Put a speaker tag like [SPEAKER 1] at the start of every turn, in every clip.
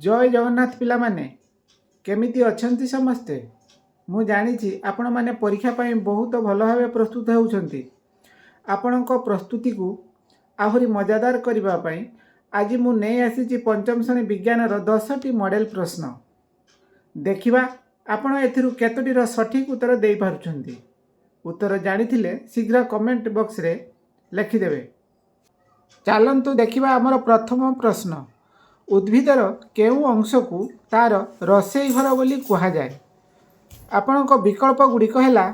[SPEAKER 1] जय जगन्नाथ पिला माने केमिति अछंती समस्ते। मु जानी आपण माने परीक्षा पाई बहुत भल भाव प्रस्तुत होउछंती। आपणक प्रस्तुति को आहुरी मजादार करबा पाई आज मु नै आसी पंचम श्रेणी विज्ञान 10टी मॉडल प्रश्न देखिबा आपण एथिरु केतोटीर सठिक उत्तर देई पारुछंती। उत्तर जानिथिले शीघ्र कमेंट बॉक्स रे लिखिदेवे। चलंतु देखिबा हमर प्रथम प्रश्न। उद्भिदर केउ अंश को तार रसई घर बोली कहा जाए। आपणक विकल्प गुड़िक है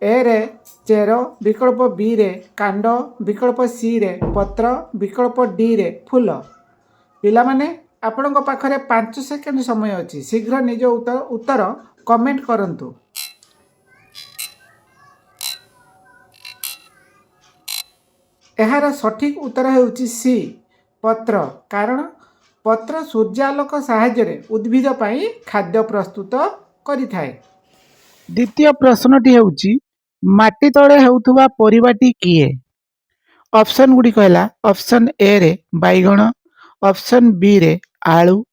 [SPEAKER 1] ए रे चेर, विकल्प बी रे कांड, विकल्प सी रे पत्र, विकल्प डी रे फूल। पिला माने आपणक पाखरे 5 सेकेंड समय अछि। शीघ्र निज उत्तर कमेंट करंतु। एहार सठिक उत्तर हेउछि सी पत्र। कारण पत्र सूर्यालोक साहाय्य उद्भिद पाई खाद्य प्रस्तुत करिथाए। द्वितीय प्रश्नटी हेउछि माटी तळे हेउथुबा परिबाटी किए। ऑप्शन गुडी कहला ऑप्शन ए रे बैगण, ऑप्शन बी रे आलू,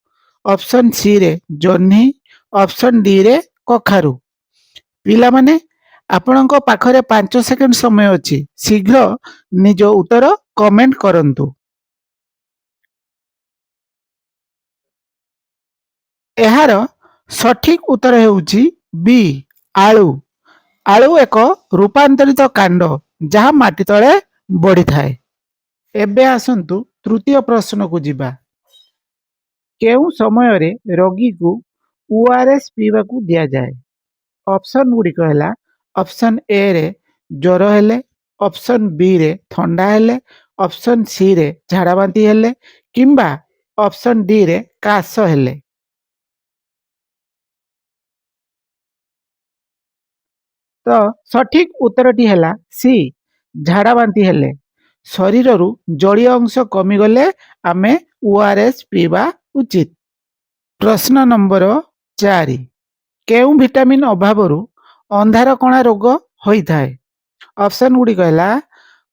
[SPEAKER 1] ऑप्शन सी रे जन्ही, ऑप्शन डी रे कखारू। पिला माने आपणक पाखरे 5 सेकेंड समय अछि। शीघ्र निज उत्तर कमेंट करंतु। एहार सठिक उत्तर हेउछि बी आलू। आलू एक रूपांतरित कांड जहाँ माटी तले बढ़ी थाए। एबे आसंतु तृतीय प्रश्न को जिबा। केउ समय रे रोगी को ओआरएस पीवा को दिया जाए। ऑप्शन गुडी कहला ऑप्शन ए रे ज्वर हेले, ऑप्शन बी रे ठंडा हेले, ऑप्शन सी रे झाड़ा बांती हेले किंबा ऑप्शन डी रे काश हेले। तो सठिक उत्तरटी है सी झाड़ा बांती हेले। शरीर रु जलीय अंश कमिगले आमे ओआरएस पीवा उचित। प्रश्न नंबर 4। केउ विटामिन अभाव अंधार कणा रोग होइथाए। ऑप्शन गुडी कहला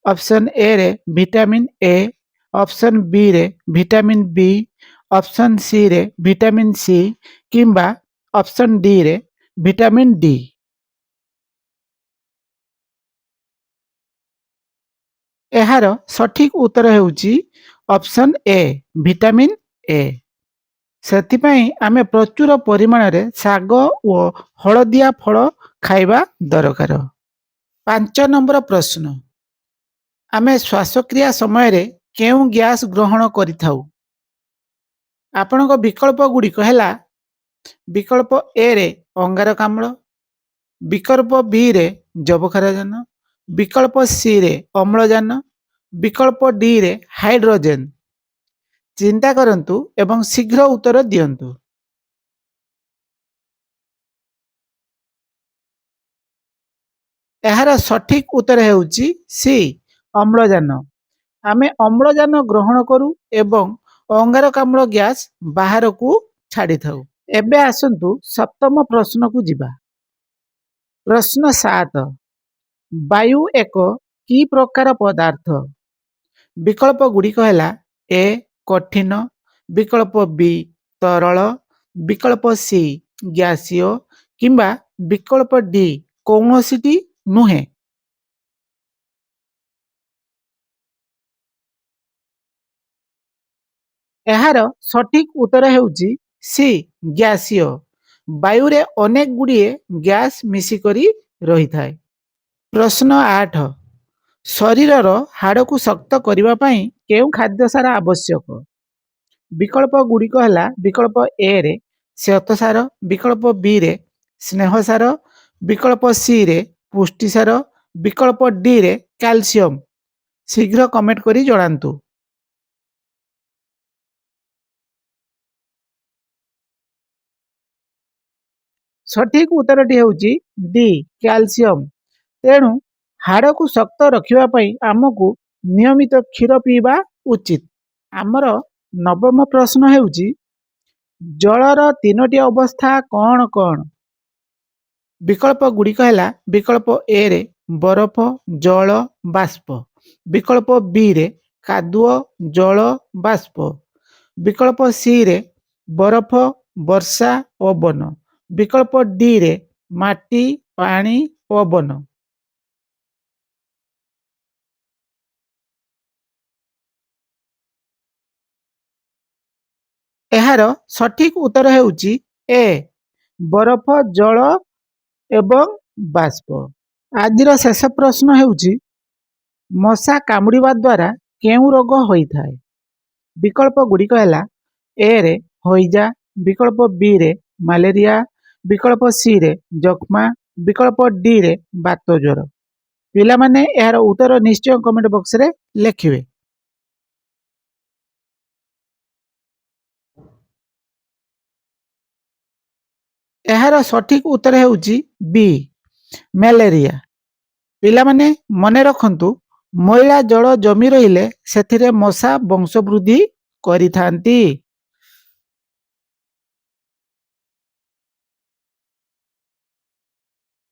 [SPEAKER 1] ऑप्शन ए रे विटामिन ए, ऑप्शन बी रे विटामिन बी, ऑप्शन सी रे विटामिन सी किंबा ऑप्शन डी रे विटामिन डी। एहार सठिक उत्तर हेउछि ऑप्शन ए विटामिन ए। सेथिपाई आमे प्रचुर परिमाण रे साग और हलदिया फल खाइबा दरकार। 5 नंबर प्रश्न। आमे श्वासक्रिया समय रे केउ गैस ग्रहण करिथाउ। आपणक विकल्प गुडी कहला विकल्प ए रे अंगारकाम्ल, विकल्प बी रे जबखारजान, विकल्प सी रे अम्लजान, विकल्प डी रे हाइड्रोजेन। चिंता करंतु एवं शीघ्र उत्तर दियंतु। एहार सठिक उत्तर हेउछि सी अम्लजान। आमे अम्लजान ग्रहण करू एवं अंगारकाम्ल गैस बाहर को छाड़ी थाउ। एबे आसंतु सप्तम प्रश्न को जिबा। प्रश्न 7। वायु एक की प्रकार पदार्थ। विकल्प गुडी कहला ए कठिन, विकल्प बी तरल, विकल्प सी गैसीय किंबा विकल्प डी कौनसीटी नुहे। एहार सठिक उत्तर हेउछि सी गैसीय। वायु रे अनेक गुड़िए गैस मिसिकरी रही थाए। प्रश्न 8। शरीरर हाड़ को शक्त करने केउ खाद्य सार आवश्यक। विकल्प गुड़िक है विकल्प ए रे श्वेतसार, विकल्प बी रे स्नेहसार, विकल्प सी रे पुष्टिसार, विकल्प डी रे कैल्शियम। शीघ्र कमेंट करी जणांतु। सठिक उत्तरटी हेउछि डी कैल्शियम। तेणु हाड़ को शक्त रखिबा आमको नियमित क्षीर पीवा उचित। आमर नवम प्रश्न हेउछि जलर 3टी अवस्था कौन कौन। विकल्प गुड़िक है विकल्प ए रे बरफ जल बाष्प, विकल्प बी रे कादुओ जल बाष्प, विकल्प सी रे ବରଫ, ବର୍ଷା, ପବନ। ବିକଳ୍ପ ଡି ରେ ମାଟି, ପାଣି, ପବନ। ଏହାର ସଠିକ ଉତ୍ତର ହେଉଛି ଏ ବରଫ, ଜଳ ଏବଂ ବାଷ୍ପ। ଆଜିର ଶେଷ ପ୍ରଶ୍ନ ହେଉଛି ମଶା କାମୁଡ଼ିବା ଦ୍ୱାରା କେଉଁ ରୋଗ ହୋଇଥାଏ? ବିକଳ୍ପ ଗୁଡ଼ିକ ହେଲା ଏ ରେ ହଇଜା, ବିକଳ୍ପ ବି ରେ ମ୍ୟାଲେରିଆ, ବିକଳ୍ପ ସି ରେ ଯକ୍ଷ୍ମା, ବିକଳ୍ପ ଡି ରେ ବାତ ଜ୍ୱର। ପିଲାମାନେ ଏହାର ଉତ୍ତର ନିଶ୍ଚୟ କମେଣ୍ଟ ବକ୍ସରେ ଲେଖିବେ। ଏହାର ସଠିକ ଉତ୍ତର ହେଉଛି ବି ମ୍ୟାଲେରିଆ। ପିଲାମାନେ ମନେ ରଖନ୍ତୁ, ମଇଳା ଜଳ ଜମି ରହିଲେ ସେଥିରେ ମଶା ବଂଶ ବୃଦ୍ଧି କରିଥାନ୍ତି।